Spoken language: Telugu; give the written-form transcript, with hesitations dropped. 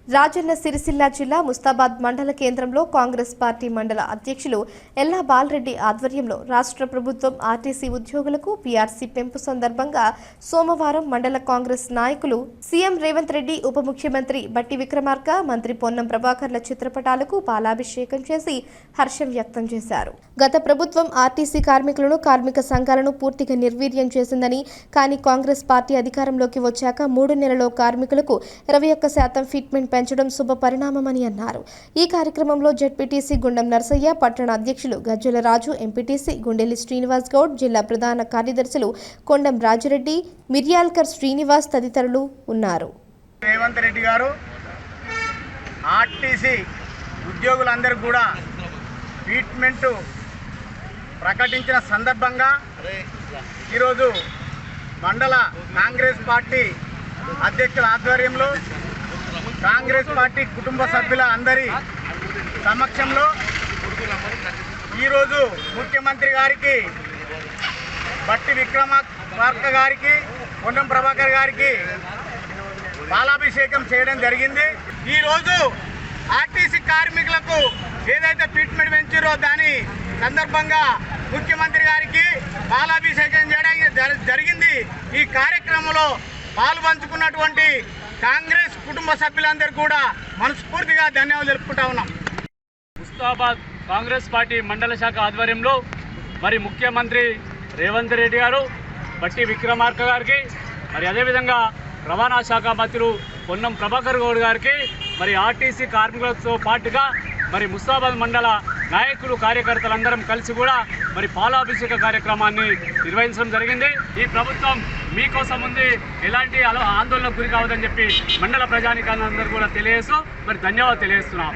రాజన్న సిరిసిల్ల జిల్లా ముస్తాబాద్ మండల కేంద్రంలో కాంగ్రెస్ పార్టీ మండల అధ్యక్షులు ఎల్లా బాలరెడ్డి ఆధ్వర్యంలో రాష్ట్ర ప్రభుత్వం ఆర్టీసీ ఉద్యోగులకు పీఆర్సీ పెంపు సందర్భంగా సోమవారం మండల కాంగ్రెస్ నాయకులు సీఎం రేవంత్ రెడ్డి, ఉప ముఖ్యమంత్రి బట్టి విక్రమార్క, మంత్రి పొన్నం ప్రభాకర్ల చిత్రపటాలకు పాలాభిషేకం చేసి హర్షం వ్యక్తం చేశారు. గత ప్రభుత్వం ఆర్టీసీ కార్మికులను, కార్మిక సంఘాలను పూర్తిగా నిర్వీర్యం చేసిందని, కానీ కాంగ్రెస్ పార్టీ అధికారంలోకి వచ్చాక 3 నెలల్లో కార్మికులకు 21% ఫిట్మెంట్ పెంచడం శుభ పరిణామమని అన్నారు. ఈ కార్యక్రమంలో జెడ్పీటీసీ గుండం నర్సయ్య, పట్టణ అధ్యక్షులు గజ్జల రాజు, ఎంపీటీసీ గుండెల్లి శ్రీనివాస్ గౌడ్, జిల్లా ప్రధాన కార్యదర్శులు కొండం రాజిరెడ్డి, మిర్యాల్కర్ శ్రీనివాస్ తదితరులు ఉన్నారు. రేవంత్ రెడ్డి గారు ఆర్టీసీ ఉద్యోగులందరూ కూడా ట్రీట్మెంట్ ప్రకటించిన సందర్భంగా ఈరోజు మండల కాంగ్రెస్ పార్టీ అధ్యక్షుల ఆధ్వర్యంలో కాంగ్రెస్ పార్టీ కుటుంబ సభ్యుల అందరి సమక్షంలో ఈరోజు ముఖ్యమంత్రి గారికి, బట్టి విక్రమార్క గారికి, పొన్నం ప్రభాకర్ గారికి పాలాభిషేకం చేయడం జరిగింది. ఈరోజు ఆర్టీసీ కార్మికులకు ఏదైతే ట్రీట్మెంట్ పెంచారో దాని సందర్భంగా ముఖ్యమంత్రి గారికి పాలాభిషేకం చేయడం జరిగింది. ఈ కార్యక్రమంలో పాల్పంచుకున్నటువంటి కాంగ్రెస్ కుటుంబ సభ్యులందరూ కూడా మనస్ఫూర్తిగా ధన్యవాదాలు తెలుపుకుంటా ఉన్నాం. ముస్తాబాద్ కాంగ్రెస్ పార్టీ మండల శాఖ ఆధ్వర్యంలో మరి ముఖ్యమంత్రి రేవంత్ రెడ్డి గారు, బట్టి విక్రమార్క గారికి, మరి అదేవిధంగా రవాణా శాఖ మంత్రులు పొన్నం ప్రభాకర్ గౌడ్ గారికి, మరి ఆర్టీసీ కార్మికులతో పాటుగా మరి ముస్తాబాద్ మండల నాయకులు, కార్యకర్తలందరం కలిసి కూడా మరి పాలాభిషేక కార్యక్రమాన్ని నిర్వహించడం జరిగింది. ఈ ప్రభుత్వం మీకోసం ఉంది, ఎలాంటి ఆందోళనకు గురి కావద్దని చెప్పి మండల ప్రజానికాలందరూ కూడా తెలియజేస్తూ మరి ధన్యవాదాలు తెలియజేస్తున్నాం.